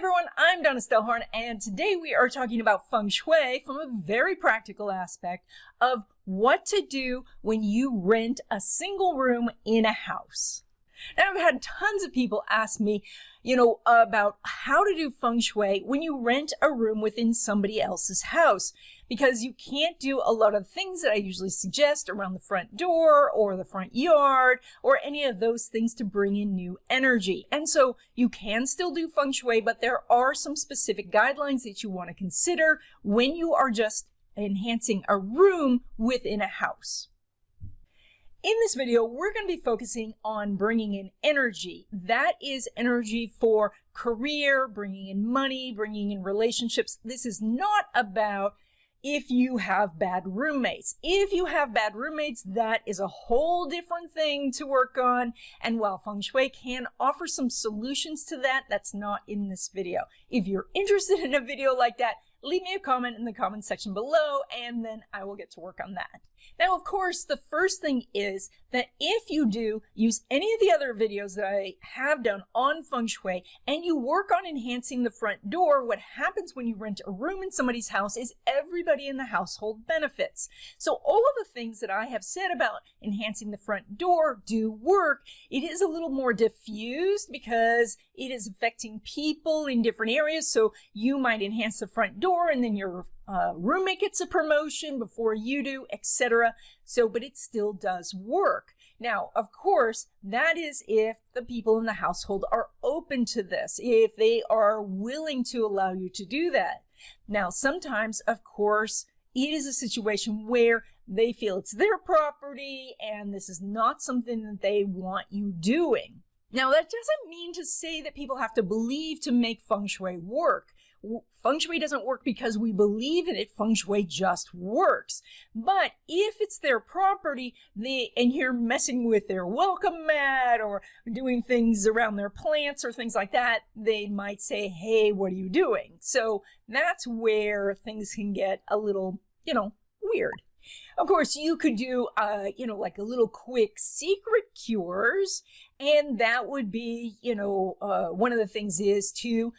everyone, I'm Donna Stellhorn, and today we are talking about Feng Shui from a very practical aspect of what to do when you rent a single room in a house. Now, I've had tons of people ask me, about how to do Feng Shui when you rent a room within somebody else's house, because you can't do a lot of things that I usually suggest around the front door or the front yard or any of those things to bring in new energy. And so you can still do Feng Shui, but there are some specific guidelines that you want to consider when you are just enhancing a room within a house. In this video, we're going to be focusing on bringing in energy. That is energy for career, bringing in money, bringing in relationships. This is not about if you have bad roommates. If you have bad roommates, that is a whole different thing to work on. And while Feng Shui can offer some solutions to that, that's not in this video. If you're interested in a video like that, leave me a comment in the comment section below, and then I will get to work on that. Now, of course, the first thing is that if you do use any of the other videos that I have done on Feng Shui, and you work on enhancing the front door, what happens when you rent a room in somebody's house is everybody in the household benefits. So all of the things that I have said about enhancing the front door do work. It is a little more diffused because it is affecting people in different areas. So you might enhance the front door and then your roommate gets a promotion before you do, etc. But it still does work. Now, of course, that is if the people in the household are open to this, if they are willing to allow you to do that. Now, sometimes, of course, it is a situation where they feel it's their property and this is not something that they want you doing. Now, that doesn't mean to say that people have to believe to make Feng Shui work. Feng Shui doesn't work because we believe in it. Feng Shui just works. But if it's their property, and you're messing with their welcome mat or doing things around their plants or things like that, they might say, hey, what are you doing? So that's where things can get a little, weird. Of course, you could do, like a little quick secret cures, and that would be, one of the things is to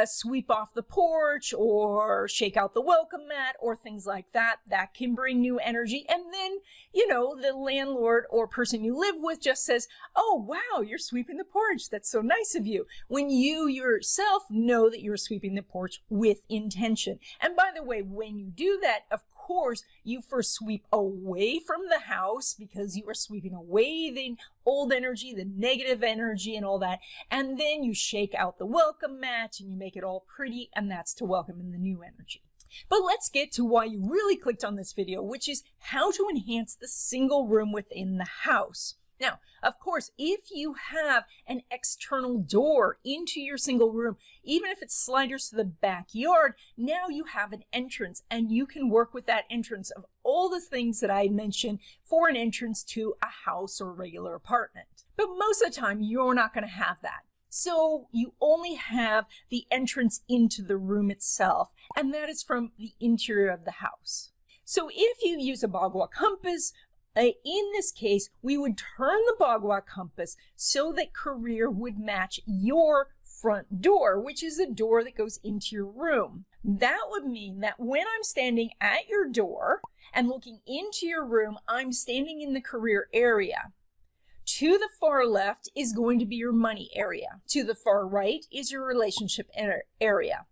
sweep off the porch or shake out the welcome mat or things like that. That can bring new energy. And then, the landlord or person you live with just says, oh, wow, you're sweeping the porch. That's so nice of you. When you yourself know that you're sweeping the porch with intention. And by the way, when you do that, of course, you first sweep away from the house because you are sweeping away the old energy, the negative energy and all that. And then you shake out the welcome mat and you make it all pretty, and that's to welcome in the new energy. But let's get to why you really clicked on this video, which is how to enhance the single room within the house. Now, of course, if you have an external door into your single room, even if it's sliders to the backyard, now you have an entrance, and you can work with that entrance of all the things that I mentioned for an entrance to a house or a regular apartment. But most of the time, you're not going to have that. So you only have the entrance into the room itself, and that is from the interior of the house. So if you use a Bagua compass, in this case, we would turn the Bagua compass so that career would match your front door, which is the door that goes into your room. That would mean that when I'm standing at your door and looking into your room, I'm standing in the career area. To the far left is going to be your money area. To the far right is your relationship area.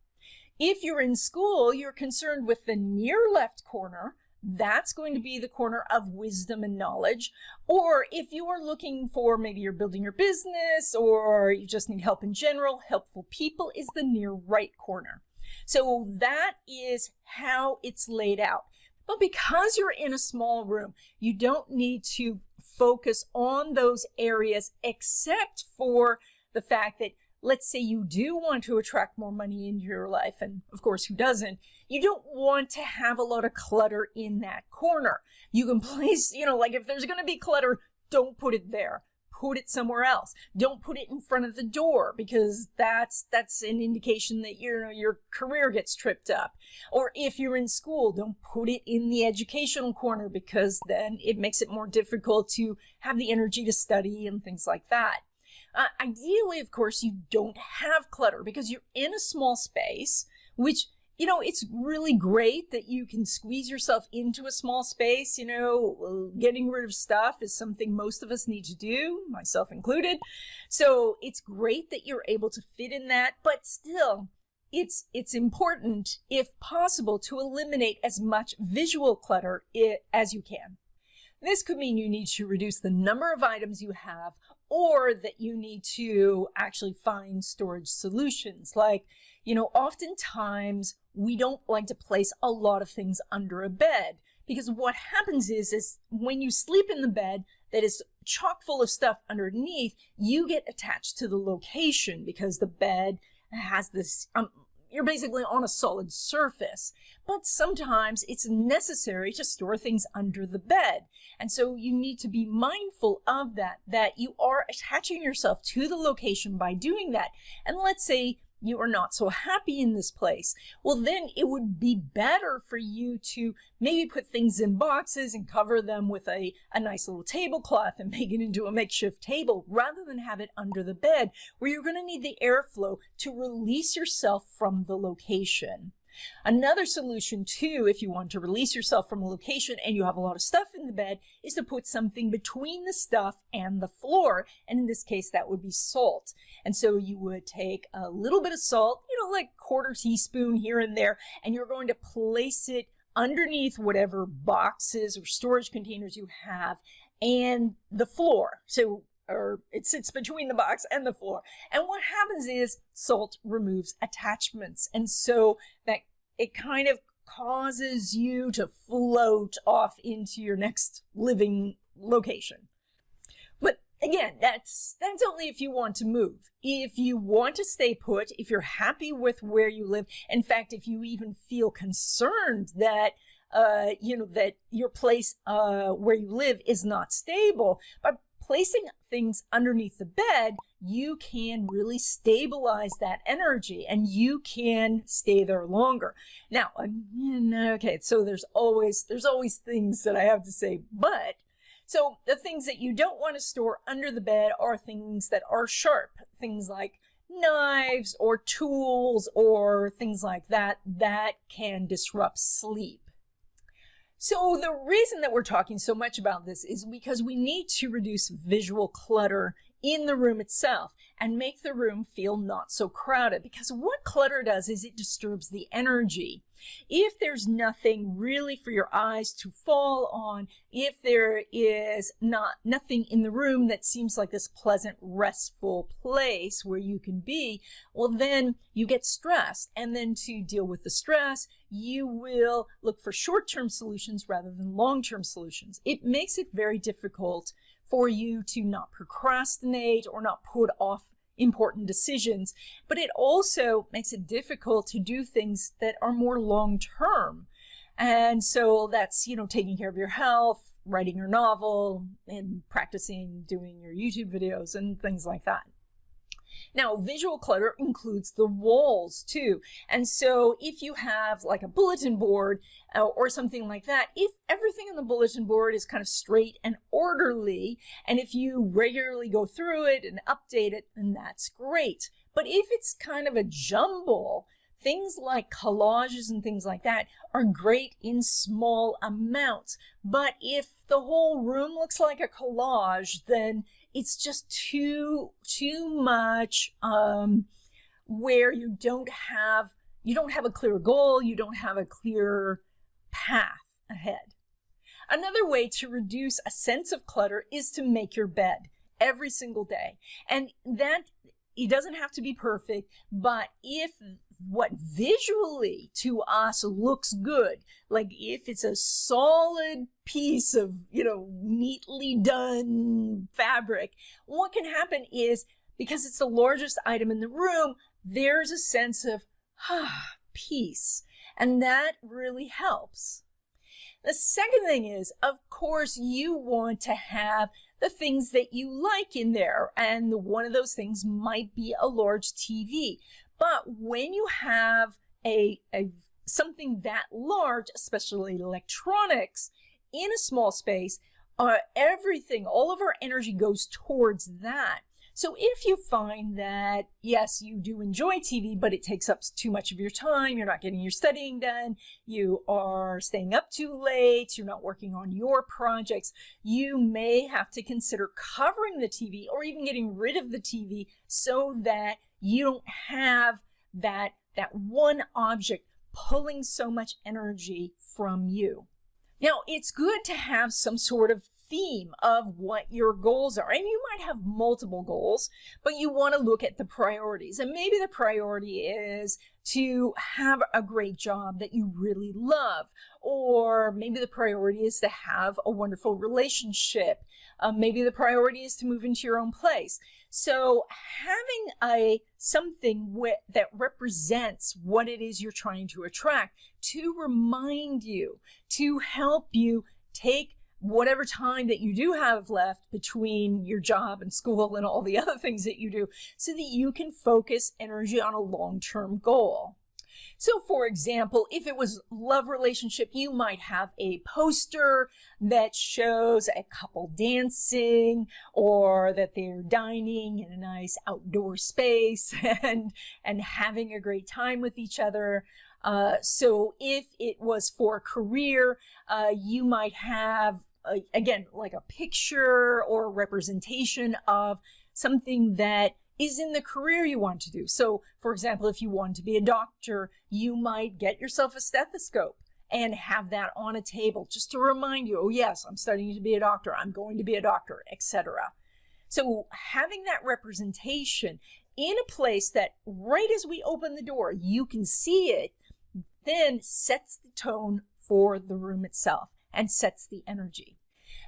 If you're in school, you're concerned with the near left corner. That's going to be the corner of wisdom and knowledge. Or if you are looking for, maybe you're building your business or you just need help in general, helpful people is the near right corner. So that is how it's laid out. But because you're in a small room, you don't need to focus on those areas except for the fact that, let's say you do want to attract more money into your life, and of course, who doesn't? You don't want to have a lot of clutter in that corner. You can place, like if there's going to be clutter, don't put it there. Put it somewhere else. Don't put it in front of the door because that's an indication that your career gets tripped up. Or if you're in school, don't put it in the educational corner because then it makes it more difficult to have the energy to study and things like that. Ideally, of course, you don't have clutter because you're in a small space, which, it's really great that you can squeeze yourself into a small space. Getting rid of stuff is something most of us need to do, myself included. So it's great that you're able to fit in that, but still, it's important, if possible, to eliminate as much visual clutter as you can. This could mean you need to reduce the number of items you have, or that you need to actually find storage solutions. Like, oftentimes we don't like to place a lot of things under a bed, because what happens is when you sleep in the bed that is chock full of stuff underneath, you get attached to the location because the bed has this, you're basically on a solid surface. But sometimes it's necessary to store things under the bed. And so you need to be mindful of that you are attaching yourself to the location by doing that. And let's say you are not so happy in this place. Well, then it would be better for you to maybe put things in boxes and cover them with a nice little tablecloth and make it into a makeshift table, rather than have it under the bed, where you're going to need the airflow to release yourself from the location. Another solution too, if you want to release yourself from a location and you have a lot of stuff in the bed, is to put something between the stuff and the floor. And in this case, that would be salt. And so you would take a little bit of salt, like 1/4 teaspoon here and there, and you're going to place it underneath whatever boxes or storage containers you have and the floor. Or it sits between the box and the floor. And what happens is salt removes attachments. And so that it kind of causes you to float off into your next living location. But again, that's only if you want to move. If you want to stay put, if you're happy with where you live, in fact, if you even feel concerned that that your place where you live is not stable, but placing things underneath the bed, you can really stabilize that energy and you can stay there longer. Now, okay, so there's always things that I have to say, but so the things that you don't want to store under the bed are things that are sharp, things like knives or tools or things like that can disrupt sleep. So the reason that we're talking so much about this is because we need to reduce visual clutter in the room itself and make the room feel not so crowded, because what clutter does is it disturbs the energy. If there's nothing really for your eyes to fall on, if there is nothing in the room that seems like this pleasant, restful place where you can be, well, then you get stressed. And then to deal with the stress, you will look for short-term solutions rather than long-term solutions. It makes it very difficult for you to not procrastinate or not put off important decisions, but it also makes it difficult to do things that are more long-term. And so that's, taking care of your health, writing your novel, and practicing doing your YouTube videos and things like that. Now, visual clutter includes the walls too. And so if you have like a bulletin board or something like that, if everything on the bulletin board is kind of straight and orderly, and if you regularly go through it and update it, then that's great. But if it's kind of a jumble, things like collages and things like that are great in small amounts. But if the whole room looks like a collage, then it's just too much where you don't have a clear goal, you don't have a clear path ahead. Another way to reduce a sense of clutter is to make your bed every single day. And that, it doesn't have to be perfect, but if what visually to us looks good, like if it's a solid piece of, neatly done fabric, what can happen is, because it's the largest item in the room, there's a sense of peace, and that really helps. The second thing is, of course, you want to have the things that you like in there, and one of those things might be a large TV. But when you have something that large, especially electronics, in a small space, everything, all of our energy goes towards that. So if you find that, yes, you do enjoy TV, but it takes up too much of your time, you're not getting your studying done, you are staying up too late, you're not working on your projects, you may have to consider covering the TV or even getting rid of the TV so that you don't have that one object pulling so much energy from you. Now, it's good to have some sort of theme of what your goals are. And you might have multiple goals, but you want to look at the priorities. And maybe the priority is to have a great job that you really love. Or maybe the priority is to have a wonderful relationship. Maybe the priority is to move into your own place. So having something that represents what it is you're trying to attract, to remind you, to help you take whatever time that you do have left between your job and school and all the other things that you do, so that you can focus energy on a long-term goal. So for example, if it was love relationship, you might have a poster that shows a couple dancing, or that they're dining in a nice outdoor space and having a great time with each other. So if it was for a career, you might have again, like a picture or a representation of something that is in the career you want to do. So for example, if you want to be a doctor, you might get yourself a stethoscope and have that on a table just to remind you, oh yes, I'm studying to be a doctor, I'm going to be a doctor, etc. So having that representation in a place that right as we open the door, you can see it, then sets the tone for the room itself and sets the energy.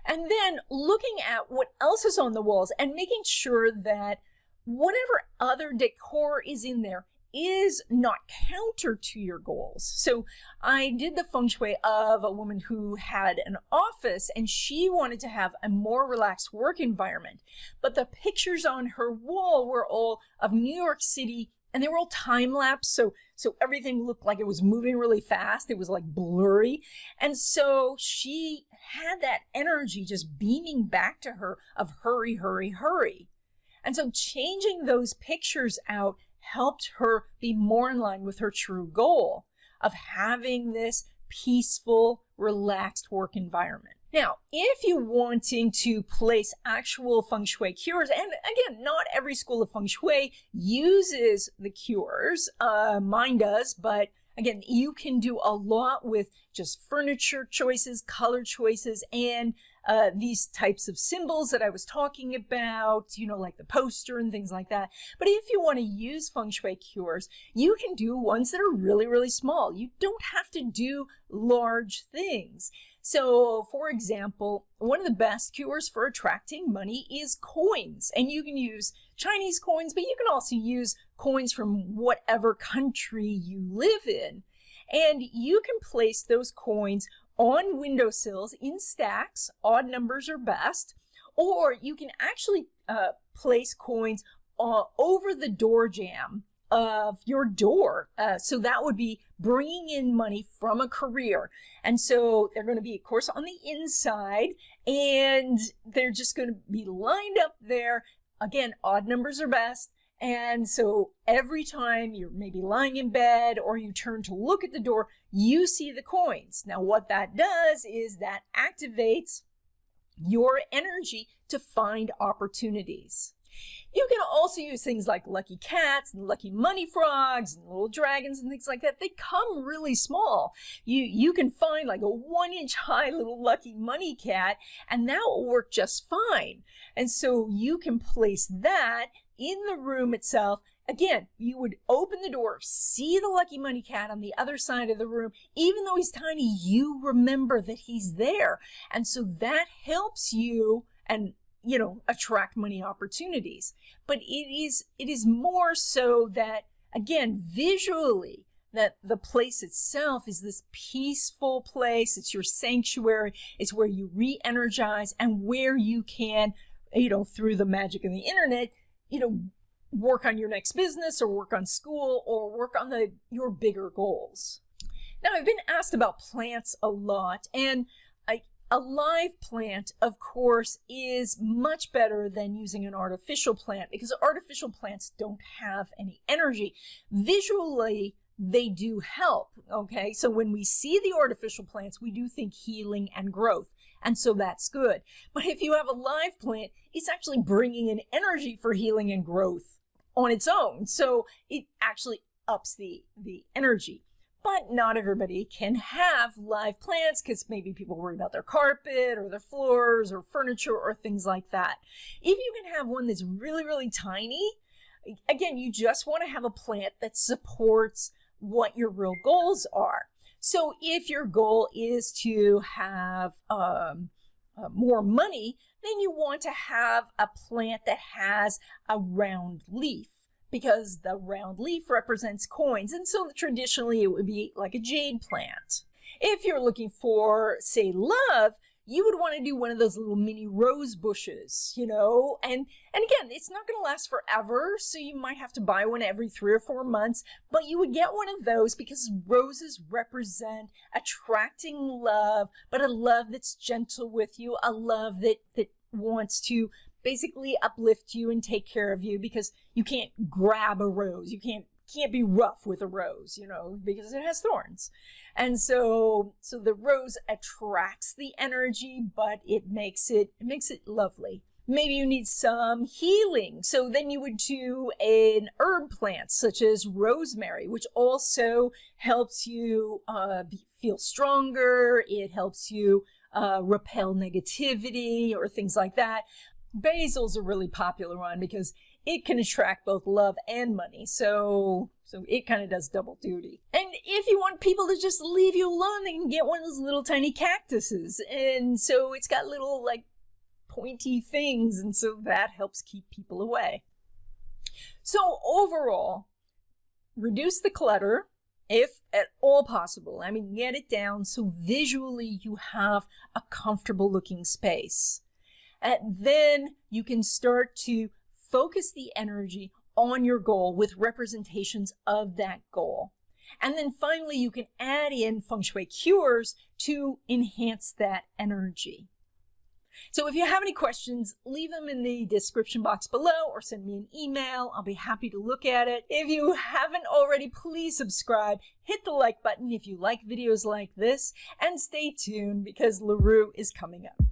And then looking at what else is on the walls and making sure that whatever other decor is in there is not counter to your goals. So I did the feng shui of a woman who had an office and she wanted to have a more relaxed work environment. But the pictures on her wall were all of New York City, and they were all time-lapse, so everything looked like it was moving really fast. It was like blurry. And so she had that energy just beaming back to her of hurry, hurry, hurry. And so changing those pictures out helped her be more in line with her true goal of having this peaceful, relaxed work environment. Now, if you're wanting to place actual feng shui cures, and again, not every school of feng shui uses the cures, mine does, but again, you can do a lot with just furniture choices, color choices, and these types of symbols that I was talking about, you know, like the poster and things like that. But if you want to use feng shui cures, you can do ones that are really, really small. You don't have to do large things. So, for example, one of the best cures for attracting money is coins. And you can use Chinese coins, but you can also use coins from whatever country you live in. And you can place those coins on windowsills in stacks, odd numbers are best, or you can actually place coins over the door jamb of your door. So that would be bringing in money from a career. And so they're going to be, of course, on the inside, and they're just going to be lined up there. Again, odd numbers are best. And so every time you're maybe lying in bed or you turn to look at the door, you see the coins. Now, what that does is that activates your energy to find opportunities. You can also use things like lucky cats and lucky money frogs and little dragons and things like that. They come really small. You can find like a 1-inch high little lucky money cat, and that will work just fine. And so you can place that in the room itself. Again, you would open the door, see the lucky money cat on the other side of the room. Even though he's tiny, you remember that he's there. And so that helps you and attract money opportunities. But it is more so that, again, visually, that the place itself is this peaceful place. It's your sanctuary. It's where you re-energize and where you can, through the magic of the internet, work on your next business or work on school or work on your bigger goals. Now, I've been asked about plants a lot, and A live plant, of course, is much better than using an artificial plant because artificial plants don't have any energy. Visually, they do help, okay? So when we see the artificial plants, we do think healing and growth, and so that's good. But if you have a live plant, it's actually bringing in energy for healing and growth on its own, so it actually ups the energy. But not everybody can have live plants because maybe people worry about their carpet or their floors or furniture or things like that. If you can have one that's really, really tiny, again, you just want to have a plant that supports what your real goals are. So if your goal is to have more money, then you want to have a plant that has a round leaf, because the round leaf represents coins, and so traditionally it would be like a jade plant. If you're looking for, say, love, you would want to do one of those little mini rose bushes, you know, and again, it's not going to last forever, so you might have to buy one every 3 or 4 months, but you would get one of those because roses represent attracting love, but a love that's gentle with you, a love that wants to basically uplift you and take care of you, because you can't grab a rose. You can't be rough with a rose, you know, because it has thorns. And so the rose attracts the energy, but it makes it lovely. Maybe you need some healing. So then you would do an herb plant such as rosemary, which also helps you feel stronger. It helps you repel negativity or things like that. Basil's a really popular one because it can attract both love and money. So it kind of does double duty. And if you want people to just leave you alone, they can get one of those little tiny cactuses. And so it's got little like pointy things. And so that helps keep people away. So overall, reduce the clutter if at all possible. I mean, get it down so visually you have a comfortable looking space. And then you can start to focus the energy on your goal with representations of that goal. And then finally, you can add in Feng Shui cures to enhance that energy. So if you have any questions, leave them in the description box below or send me an email. I'll be happy to look at it. If you haven't already, please subscribe. Hit the like button if you like videos like this, and stay tuned because LaRue is coming up.